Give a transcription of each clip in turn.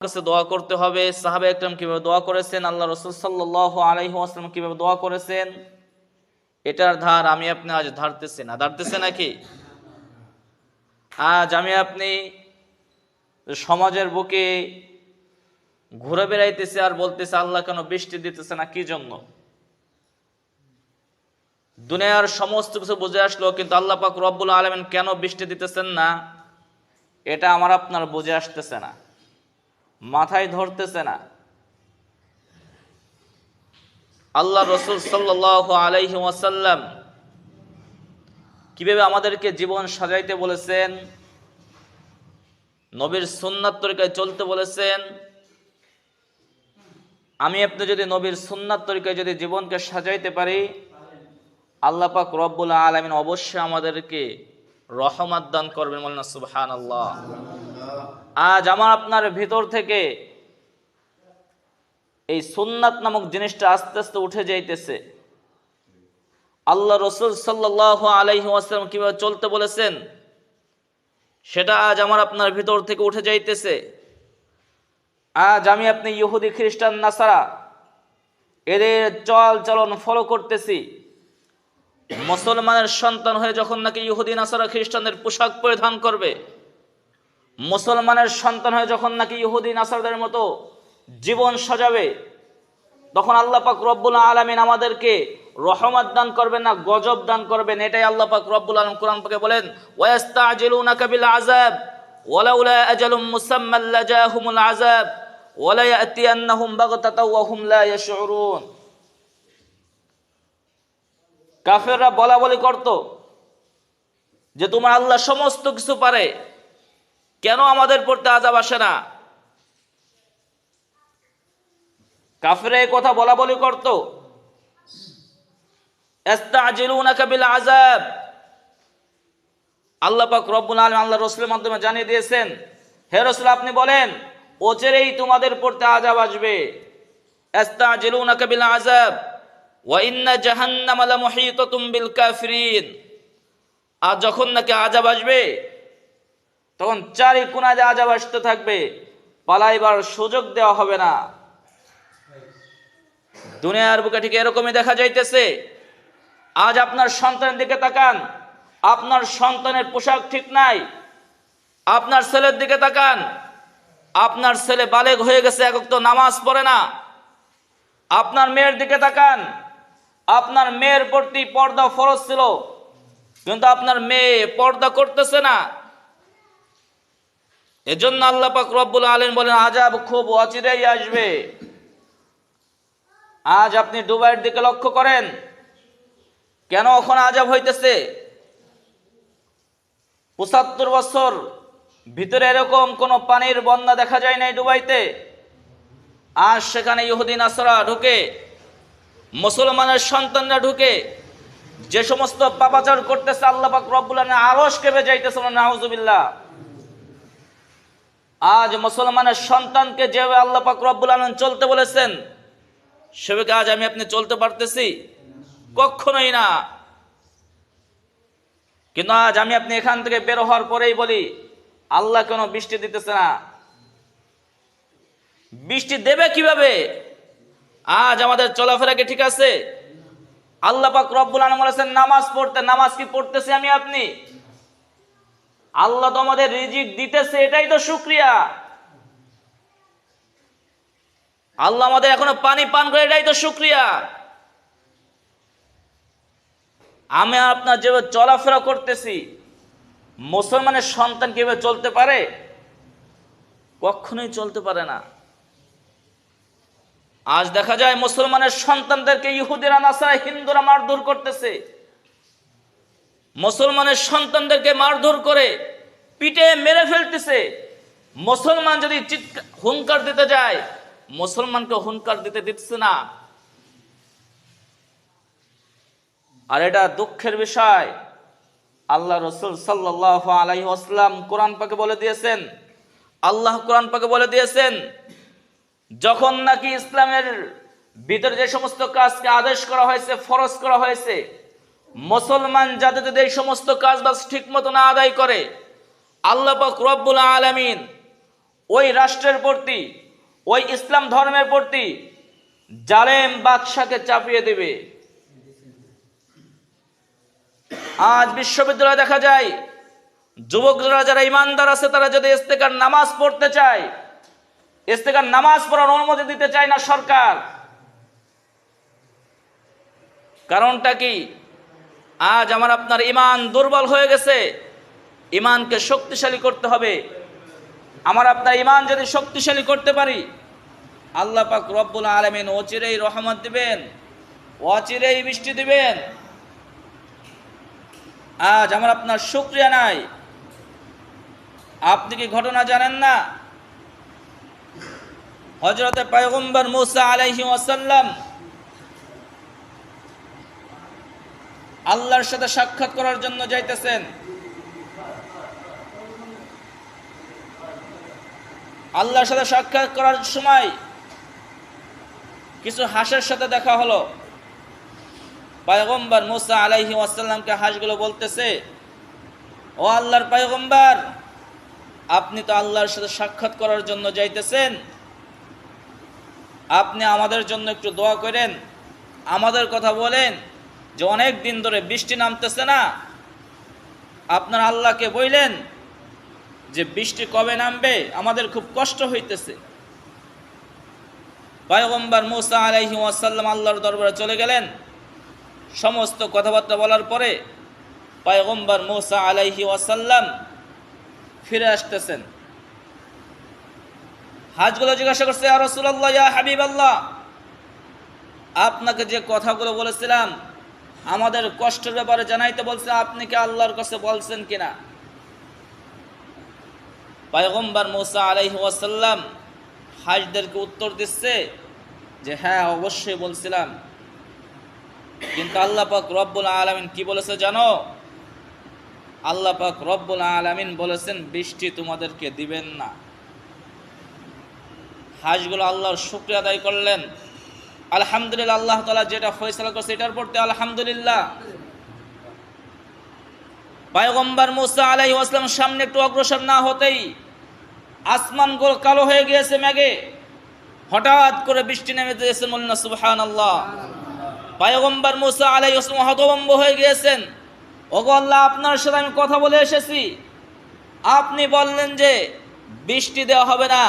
কাছে দোয়া করতে হবে। সাহাবা একরাম কিভাবে দোয়া করেছেন, আল্লাহ রাসূল সাল্লাল্লাহু আলাইহি ওয়াসাল্লাম কিভাবে দোয়া করেছেন, এটার ধার আমি আপনি আজ ধারতেছি না। ধারতেছে নাকি? আজ আমি আপনি সমাজের বুকে ঘুরে বেড়াইতেছি আর বলতেছে আল্লাহ কেন বৃষ্টি দিতেছে না, কি জন্য? দুনিয়ার সমস্ত কিছু বুঝে আসলো, কিন্তু আল্লাহ পাক রব্বুল আলামিন কেন বৃষ্টি দিতেছেন না, এটা আমার আপনার বুঝে আসতেছে না, মাথায় ধরতেছে না। আল্লাহ রাসূল সাল্লাল্লাহু আলাইহি ওয়াসাল্লাম কিভাবে আমাদেরকে জীবন সাজাইতে বলেছেন, নবীর সুন্নাত তরিকায় চলতে বলেছেন। আমি আপনি যদি নবীর সুন্নাত তরিকায় যদি জীবনকে সাজাইতে পারি, আল্লাহ পাক রব্বুল আলামিন অবশ্যই আমাদেরকে রহমত দান করবেন। বলেন সুবহানাল্লাহ। আজ আমার আপনার ভিতর থেকে এই সুন্নাত নামক জিনিসটা আস্তে আস্তে উঠে যাইতেছে। আল্লাহ রাসূল সাল্লাল্লাহু আলাইহি ওয়াসাল্লাম কিভাবে চলতে বলেছেন, সেটা আজ আমার আপনার ভিতর থেকে উঠে যাইতেছে। আজ আমি আপনি ইহুদি খ্রিস্টান নাসারা এদের চল চলন ফলো করতেছি। মুসলমানের সন্তান হয়ে যখন নাকি ইহুদি নাসারা খ্রিস্টানদের পোশাক পরিধান করবে, মুসলমানের সন্তান হয়ে যখন নাকি ইহুদি নাসারদের মতো জীবন সাজাবে, তখন আল্লাহ পাক রব্বুল আলামিন আমাদেরকে রহমত দান করবেন না, গজব দান করবেন। এটাই আল্লাহ পাক রব্বুল আলামিন কোরআন পাকে বলেন, ওয়াস্তাজিলুনাকা বিল আযাব ওয়ালাউলা আজালুম মুসাম্মা লাজাহুমুল আযাব ওয়ালা ইয়াতিয়ান্নাহুম বাগতাতাও ওয়া হুম লা ইয়াশউরুন। কাফেররা বলা বলি করত যে তোমার আল্লাহ সমস্ত কিছু পারে, কেন আমাদের পড়তে আযাব আসে না? কাফেররা এই কথা বলা বলি করত। ইস্তাজিলুনাকা বিল আযাব, আল্লাহ পাক রব্বুল আলামিন আল্লাহ রাসূলের মাধ্যমে জানিয়ে দিয়েছেন, হে রাসূল আপনি বলেন অচিরেই তোমাদের পড়তে আযাব আসবে। ইস্তাজিলুনাকা বিল আযাব ওয়া ইন্না জাহান্নামা লামুহীতাতুম বিল কাফিরিন। আর যখন নাকি আযাব আসবে, তখন চারি কোণায় আযাব আসতে থাকবে, পালাইবার সুযোগ দেওয়া হবে না। দুনিয়ার বুকে ঠিক এরকমই দেখা যাইতেছে। আজ আপনার সন্তানের দিকে তাকান, আপনার সন্তানের পোশাক ঠিক নাই। আপনার ছেলের দিকে তাকান, আপনার ছেলে বালেগ হয়ে গেছে, এক ওয়াক্ত নামাজ পড়ে না। আপনার মেয়ের দিকে তাকান, আপনার মেয়ের প্রতি পর্দা ফরজ ছিল, কিন্তু আপনার মেয়ে পর্দা করতেছে না। এজন্য আল্লাহ পাক রব্বুল আলামিন বলেন আযাব খুব অচিরেই আসবে। আজ আপনি দুবাইয়ের দিকে লক্ষ্য করেন, কেন এখন আযাব হইতেছে? ৭৫ বছর ভিতরে এরকম কোন পানির বন্যা দেখা যায় নাই দুবাইতে। আজ সেখানে ইহুদি নাসারা ঢুকে, মুসলমানের সন্তানরা ঢুকে যে সমস্ত পাপাচার করতেছে, আল্লাহ পাক রব্বুল আলামিন আরশ কেঁপে যাইতেছে। নাউজুবিল্লাহ। আজ মুসলমানের সন্তানকে যেভাবে আল্লাহ পাক রব্বুল আলামিন চলতে বলেছেন, সেভাবে আজ আমি আপনি চলতে পারতেছি? কখনোই না। কিন্তু আজ আমি আপনি এখান থেকে বের হওয়ার পরেই বলি আল্লাহ কেন বৃষ্টি দিতেছে না? বৃষ্টি দেবে কিভাবে? আজ আমাদের চলাফেরা কি ঠিক আছে? আল্লাহ পাক রব্বুল আলামিন বলেছেন নামাজ পড়তে, নামাজ কি পড়তেছি আমি আপনি? আল্লাহ তো আমাদের রিজিক দিতেছে, এটাই তো শুকরিয়া। আল্লাহ আমাদের এখনো পানি পান করে, এটাই তো শুকরিয়া। আমি আপনার যেভাবে চলাফেরা করতেছি, মুসলমানের সন্তান কিভাবে চলতে পারে? কখনোই চলতে পারে না। আজ দেখা যায় মুসলমানের সন্তানদেরকে ইহুদিরা নাসারা হিন্দুরা মারধর করতেছে। মুসলমানের সন্তানদেরকে মারধর করে পিটে মেরে ফেলতেছে। মুসলমান যদি হুঙ্কার দিতে যায়, মুসলমানকে হুঙ্কার দিতে দিচ্ছে না। আর এটা দুঃখের বিষয়। আল্লাহ রাসূল সাল্লাল্লাহু আলাইহি ওয়াসাল্লাম কোরআন পাকে বলে দিয়েছেন, আল্লাহ কোরআন পাকে বলে দিয়েছেন, যখন নাকি ইসলামের ভিতরে যে সমস্ত কাজকে আদেশ করা হয়েছে, ফরজ করা হয়েছে, মুসলমান যাতে যদি এই সমস্ত কাজ বাস ঠিক মতো না আদায় করে, আল্লাহ পাক রব্বুল আলামিন ওই রাষ্ট্রের প্রতি, ওই ইসলাম ধর্মের প্রতি জালেম বাদশাকে চাপিয়ে দেবে। আজ বিশ্ববিদ্যালয়ে দেখা যায় যুবকরা যারা ইমানদার আছে তারা যদি ইস্তেকার নামাজ পড়তে চায়, ইস্তেকার নামাজ পড়ার অনুমতি দিতে চায় না সরকার। কারণটা কি? আজ আমার আপনার ইমান দুর্বল হয়ে গেছে। ইমানকে শক্তিশালী করতে হবে। আমার আপনার ইমান যদি শক্তিশালী করতে পারি, আল্লাহ পাক রব্বুল আলামিন অচিরেই রহমত দিবেন, অচিরেই বৃষ্টি দিবেন। আজ আমার আপনার শুকরিয়া নাই। আপনি কি ঘটনা জানেন না? হযরতে পয়গম্বর মুসা আলাইহিস সালাম আল্লাহর সাথে সাক্ষাৎ করার জন্য যাইতেছেন। আল্লাহর সাথে সাক্ষাৎ করার সময় কিছু হাঁসের সাথে দেখা হলো। পয়গম্বর মুসা আলাইহিস সালামকে হাঁসগুলো বলতেছে, ও আল্লাহর পয়গম্বর, আপনি তো আল্লাহর সাথে সাক্ষাৎ করার জন্য যাইতেছেন, আপনি আমাদের জন্য একটু দোয়া করেন, আমাদের কথা বলেন যে অনেক দিন ধরে বৃষ্টি নামতেছে না, আপনার আল্লাহকে বললেন যে বৃষ্টি কবে নামবে, আমাদের খুব কষ্ট হইতেছে। পয়গম্বর মুসা আলাইহিস সালাম আল্লাহর দরবারে চলে গেলেন। সমস্ত কথাবার্তা বলার পরে পয়গম্বর মুসা আলাইহিস সালাম ফিরে আসতেছেন। হাজগুলো জিজ্ঞাসা করছে, ইয়া রাসূলুল্লাহ, ইয়া হাবিবাল্লাহ, আপনাকে যে কথাগুলো বলেছিলাম আমাদের কষ্টের ব্যাপারে জানাইতে বলছে, আপনি কি আল্লাহর কাছে বলছেন কিনা? পয়গম্বর মুসা আলাইহিস সালাম হাজদেরকে উত্তর দিচ্ছে যে হ্যাঁ, অবশ্যই বলছিলাম। কিন্তু আল্লাহ পাক রব্বুল আলামিন কি বলেছে জানো? আল্লাহ পাক রব্বুল আলামিন বলেছেন বৃষ্টি তোমাদেরকে দিবেন না। হাঁসগুলো আল্লাহর শুকরিয়া আদায় করলেন। আলহামদুলিল্লাহ, আল্লাহ তাআলা যেটা ফয়সালা করছে এটার প্রতি আলহামদুলিল্লাহ। পয়গম্বর মুসা আলাইহিস সালাম সামনে একটু অগ্রসর না হতেই আসমান কালো হয়ে গিয়েছে মেঘে। হঠাৎ করে বৃষ্টি নেমে দিয়েছে, বলুন সুবহানাল্লাহ। পয়গম্বর মুসা আলাইহিস সালাম হতভম্ব হয়ে গিয়েছেন। ওগো আল্লাহ, আপনার সাথে আমি কথা বলে এসেছি, আপনি বললেন যে বৃষ্টি দেওয়া হবে না,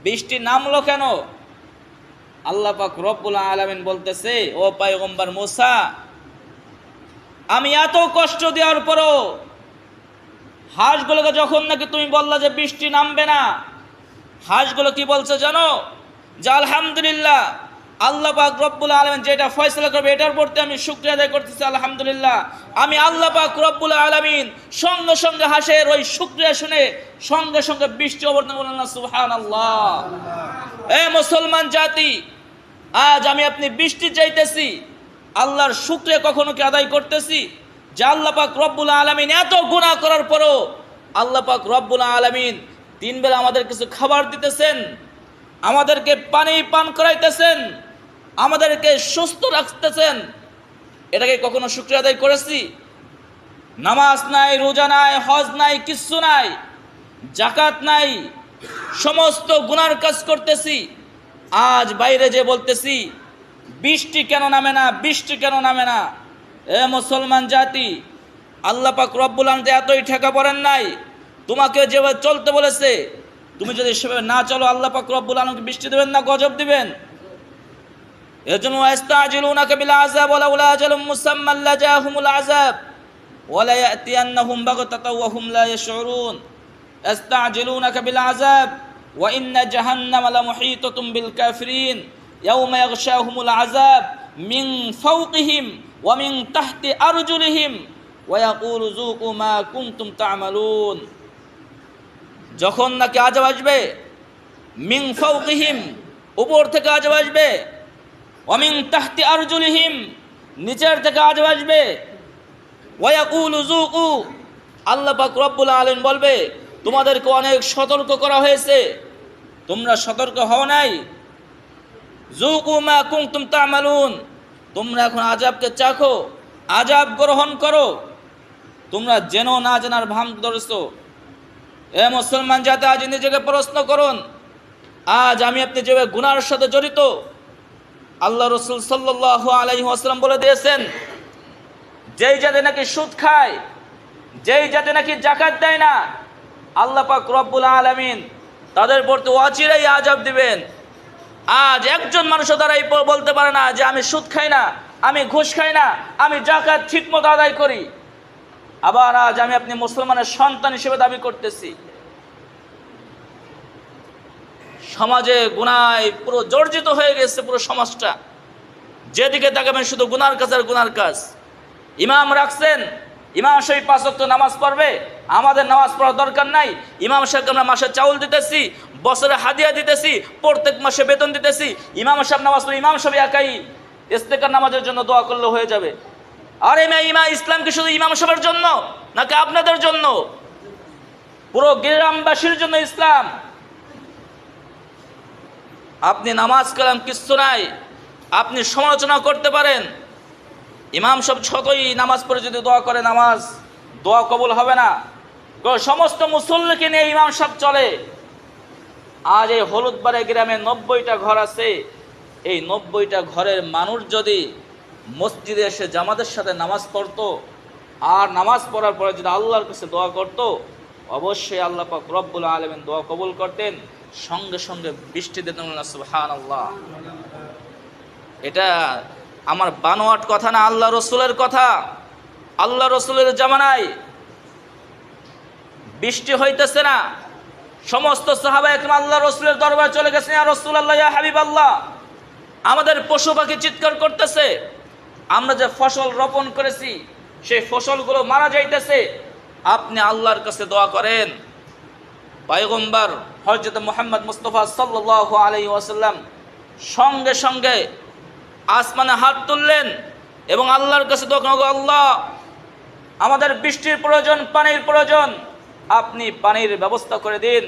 বৃষ্টি নামলো কেন? আল্লাহ পাক রব্বুল আলামিন বলতেছে, ও পয়গম্বর মুসা, আমি এত কষ্ট দেওয়ার পরও হাঁসগুলোকে যখন নাকি তুমি বললা যে বৃষ্টি নামবে না, হাঁসগুলো কি বলছে জানো? যে আলহামদুলিল্লাহ, আল্লাহ পাক রব্বুল আলামিন যেটা ফয়সালা করবে এটার প্রতি আমি শুকরিয়া আদায় করতেছি, আলহামদুলিল্লাহ। আমি আল্লাহ পাক রব্বুল আলামিন সঙ্গে সঙ্গে হাঁসের ওই শুকরিয়া শুনে সঙ্গে সঙ্গে বৃষ্টি অবতীর্ণ করলেন, সুবহানাল্লাহ। এ মুসলমান জাতি, আজ আমি আপনি বৃষ্টি চাইতেছি, আল্লাহর শুকরিয়া কখনো কি আদায় করতেছি? যে আল্লাহ পাক রব্বুল আলামিন এত গুনাহ করার পরও আল্লাহ পাক রব্বুল আলামিন তিন বেলা আমাদের কিছু খাবার দিতেছেন, আমাদেরকে পানি পান করাইতেছেন, আমাদেরকে সুস্থ রাখতেছেন, এটাকে কখনো শুকরিয়া আদায় করেছি? নামাজ নাই, রোজা নাই, হজ নাই, কিচ্ছু নাই, যাকাত নাই, সমস্ত গুনার কাজ করতেছি। আজ বাইরে যে বলতেছি বৃষ্টি কেন নামে না, বৃষ্টি কেন নামে না। এ মুসলমান জাতি, আল্লাহ পাক রব্বুল আলামিন এতই ঠেকা পড়েন নাই। তোমাকে যেভাবে চলতে বলেছে তুমি যদি সেভাবে না চলো, আল্লাহ পাক রব্বুল আলামিন বৃষ্টি দেবেন না, গজব দিবেন। এজন্য ইস্তাজিলুনাকা বিল আযাব ওয়া লাউলা আজালুম মুসাম্মা লাজাহুমুল আযাব ওয়া লা ইয়াতিয়ান্নাহুম বাগতাতাও ওয়া হুম লা ইয়াশউরুন। ইস্তাজিলুনাকা বিল আযাব ওয়া ইন্না জাহান্নামা লামুহীতাতুম বিল কাফিরিন ইয়াওমা ইয়াগশাহুমুল আযাব মিন ফাওকিহিম ওয়া মিন তাহতি আরজুলিহিম ওয়া ইয়াকুলু যুকু মা কুনতুম তা'মালুন। যখন নাকি আযাব আসবে, মিন ফাওকিহিম, উপর থেকে আযাব আসবে, ওয়া মিন তাহতি আরজুলিহিম, নিচের থেকে আযাব আসবে, ওয়া ইয়াকুলু যুকু, আল্লাহ পাক রব্বুল আলামিন বলবে তোমাদেরকে অনেক সতর্ক করা হয়েছে, তোমরা সতর্ক হও নাই। যুকু মা কুনতুম তা'মালুন, তোমরা এখন আযাবকে চাখো, আযাব গ্রহণ করো। তোমরা জেনো না জানার ভান ধরেছো। এ মুসলমান জাতি, আজ নিজেকে প্রশ্ন করুন, আজ আমি আপনি যেভাবে গুনার সাথে জড়িত, আল্লাহ রসুল সাল্লাল্লাহু আলাইহি ওয়াসাল্লাম বলে দিয়েছেন, যেই জাতি নাকি সুদ খায়, যেই জাতি নাকি যাকাত দেয় না, আল্লাহ পাক রব্বুল আলামিন তাদের প্রতি অচিরেই আযাব দিবেন। আজ একজন মানুষও দ্বারাই বলতে পারে না যে আমি সুদ খাই না, আমি ঘুষ খাই না, আমি যাকাত ঠিকমতো আদায় করি। আবার আজ আমি আপনি মুসলমানের সন্তান হিসেবে দাবি করতেছি। সমাজে গুনায় পুরো জর্জিত হয়ে গেছে পুরো সমাজটা, যেদিকে তাকাবেন শুধু গুনার কাজ আর গুনার কাজ। ইমাম রাখছেন, ইমাম সাহেব 5 ওয়াক্ত নামাজ পড়বে, আমাদের নামাজ পড়ার দরকার নাই। ইমাম সাহেবকে আমরা মাসে চাউল দিতেছি, বছরে হাদিয়া দিতেছি, প্রত্যেক মাসে বেতন দিতেছি। ইমাম সাহেব নামাজ পড়ে, ইমাম সাহেব একাই ইস্তেকার নামাজের জন্য দোয়া করলে হয়ে যাবে। আর ইসলাম কি শুধু ইমাম সাহেবের জন্য নাকি আপনাদের জন্য? পুরো গ্রামবাসীর জন্য ইসলাম। আপনি নামাজ কালাম কিচ্ছু নাই, আপনি সমালোচনা করতে পারেন। ইমাম সাহেব যতই নামাজ পড়ে যদি দোয়া করে, দোয়া কবুল হবে না। সমস্ত মুসল্লিকে নিয়ে ইমাম সাহেব চলে। আজ এই হলুদবাড়ি গ্রামে 90টা ঘর আছে। এই 90টা ঘরের মানুষ যদি মসজিদে এসে জামাতের সাথে নামাজ পড়তো, আর নামাজ পড়ার পরে যদি আল্লাহর কাছে দোয়া করত, অবশ্যই আল্লাহ পাক রব্বুল আলামিন দোয়া কবুল করতেন, সঙ্গে সঙ্গে বৃষ্টি দিতেন। সুবহানাল্লাহ। এটা আমার বানোয়াট কথা না, আল্লাহ রসুলের কথা। আল্লাহ রসুলের জামানায় বৃষ্টি হইতেছে না, সমস্ত সাহাবা একরাম আল্লাহ রসুলের দরবারে চলে গেছেন, ইয়া রাসূলুল্লাহ, ইয়া হাবিবাল্লাহ, আমাদের পশু পাখি চিৎকার করতেছে, আমরা যে ফসল রোপণ করেছি সেই ফসলগুলো মারা যাইতেছে, আপনি আল্লাহর কাছে দোয়া করেন। পয়গম্বর হযরত মুহাম্মদ মুস্তাফা সাল্লাল্লাহু আলাইহি ওয়াসাল্লাম সঙ্গে সঙ্গে আসমানে হাত তুললেন এবং আল্লাহর কাছে দোয়া করেন, আল্লাহ, আমাদের বৃষ্টির প্রয়োজন, পানির প্রয়োজন, আপনি পানির ব্যবস্থা করে দিন।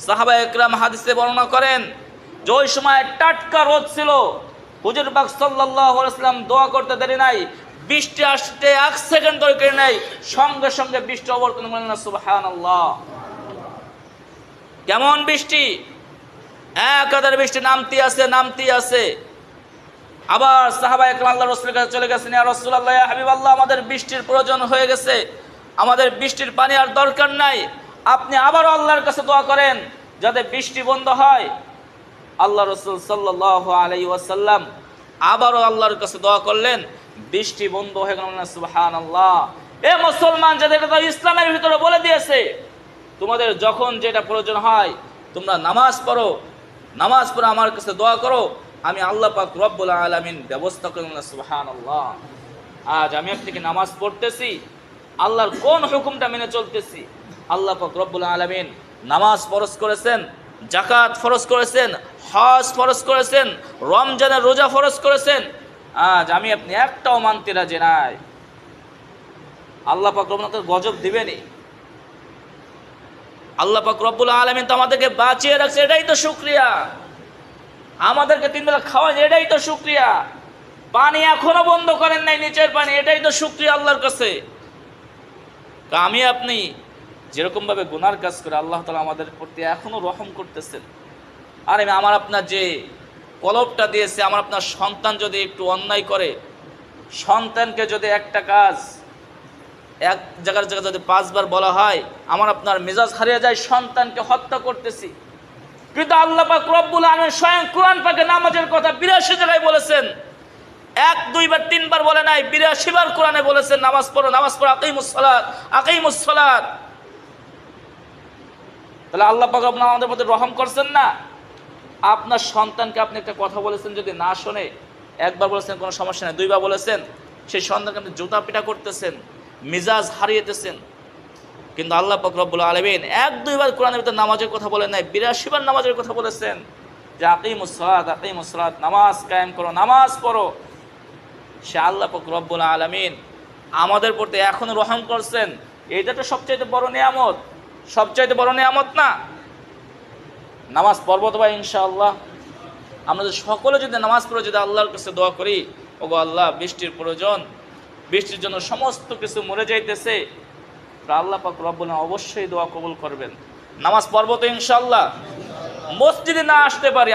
সাহাবা একরাম হাদিসে বর্ণনা করেন যে ওই সময় টাটকা রোদ ছিল, হুজুর পাক সাল্লাল্লাহু আলাইহি ওয়াসাল্লাম দোয়া করতে দেরি নাই, বৃষ্টি আসতে 1 সেকেন্ড দরকার নাই, সঙ্গে সঙ্গে বৃষ্টি অবতীর্ণ করলেন। সুবহানাল্লাহ। কেমন বৃষ্টি! একাধারে বৃষ্টি নামতি আছে। আবার সাহাবা একরাম আল্লাহর রাসূলের কাছে চলে গেছেন, ইয়া রাসূলুল্লাহ, ইয়া হাবিবাল্লাহ, আমাদের বৃষ্টির প্রয়োজন হয়ে গেছে, আমাদের বৃষ্টির পানি আর দরকার নাই, আপনি আবারও আল্লাহর কাছে দোয়া করেন যাতে বৃষ্টি বন্ধ হয়। আল্লাহ রাসূল সাল্লাল্লাহু আলাইহি ওয়াসাল্লাম আবারও আল্লাহর কাছে দোয়া করলেন, বৃষ্টি বন্ধ হয়ে গেল। সুবহানাল্লাহ। এ মুসলমান, যাদের কথা ইসলামের ভিতরে বলে দিয়েছে, তোমাদের যখন যেটা প্রয়োজন হয় তোমরা নামাজ পড়ো, নামাজ পড়ে আমার কাছে দোয়া করো, আমি আল্লাহ পাক রব্বুল আলামিন ব্যবস্থা করব। সুবহানাল্লাহ। আজ আমি আপনাকে নামাজ পড়তেছি, আল্লাহর কোন হুকুমটা মেনে চলতেছি? আল্লাহ পাক রব্বুল আলামিন নামাজ ফরজ করেছেন, যাকাত ফরজ করেছেন, হজ ফরজ করেছেন, রমজানের রোজা ফরজ করেছেন। আজ আমি আপনি একটাও মানতে রাজি নাই। আল্লাহ পাক রব্বুল আলামিন গজব দিবেনই। আল্লাহ পাক রব্বুল আলামিন তো আমাদেরকে বাঁচিয়ে রাখছে, এটাই তো শুকরিয়া। আমাদেরকে 3 বেলা খাওয়ান, এটাই তো শুকরিয়া। পানি এখনো বন্ধ করেন নাই, নিচের পানি, এটাই তো শুকরিয়া আল্লাহর কাছে। আমি আপনি যেরকম ভাবে গুনার কাজ করে আল্লাহ তাআলা আমাদের প্রতি এখনো রহম করতেছেন। আর আমার আপনার যে কলবটা দিয়েছে, আমার আপনার সন্তান যদি একটু অন্যায় করে, সন্তানকে যদি একটা কাজ এক জায়গায় যদি 5 বার বলা হয়, আমার আপনার মেজাজ হারিয়ে যায়, সন্তানকে হত্যা করতেছি। কিন্তু আল্লাহ পাক রব্বুল আলামিন স্বয়ং কোরআন পাকে নামাজের কথা 82 জায়গায় বলেছেন। 1, 2 বার 3 বার বলে নাই, 82 বার কোরআনে বলেছেন নামাজ পড়ো, নামাজ পড়ো, আকিমুস সালাত। তাহলে আল্লাহ পাক রব্বুল আমাদের প্রতি রহম করছেন না? আপনার সন্তানকে আপনি একটা কথা বলেছেন, যদি না শোনে, 1 বার বলেছেন কোনো সমস্যা নেই, 2 বার বলেছেন, সেই সন্তানকে আপনি জুতা পিটা করতেছেন, মিজাজ হারিয়েতেছেন। কিন্তু আল্লাহ পাক রব্বুল আলামিন 1-2 বার কোরআনের ভিতরে নামাজের কথা বলেন নাই, 82 বার নামাজের কথা বলেছেন যে আকিমুস সালাত, নামাজ কায়েম করো, নামাজ পড়ো। সে আল্লাহ পাক রব্বুল আলামিন আমাদের প্রতি এখনো রহম করছেন। এইটা তো সবচাইতে বড় নিয়ামত, সবচাইতে বড় নিয়ামত না? নামাজ পড়বো তো ভাই ইনশাআল্লাহ। আমরা সকলে যদি নামাজ পড়ে যদি আল্লাহর কাছে দোয়া করি, ওগো আল্লাহ, বৃষ্টির প্রয়োজন, বৃষ্টির জন্য সমস্ত কিছু মরে যাইতেছে, আল্লাহ পাক রব্বুল আলামিন অবশ্যই দোয়া কবুল করবেন। নামাজ পড়ব তো ইনশাআল্লাহ। মসজিদে না আসতে পারি,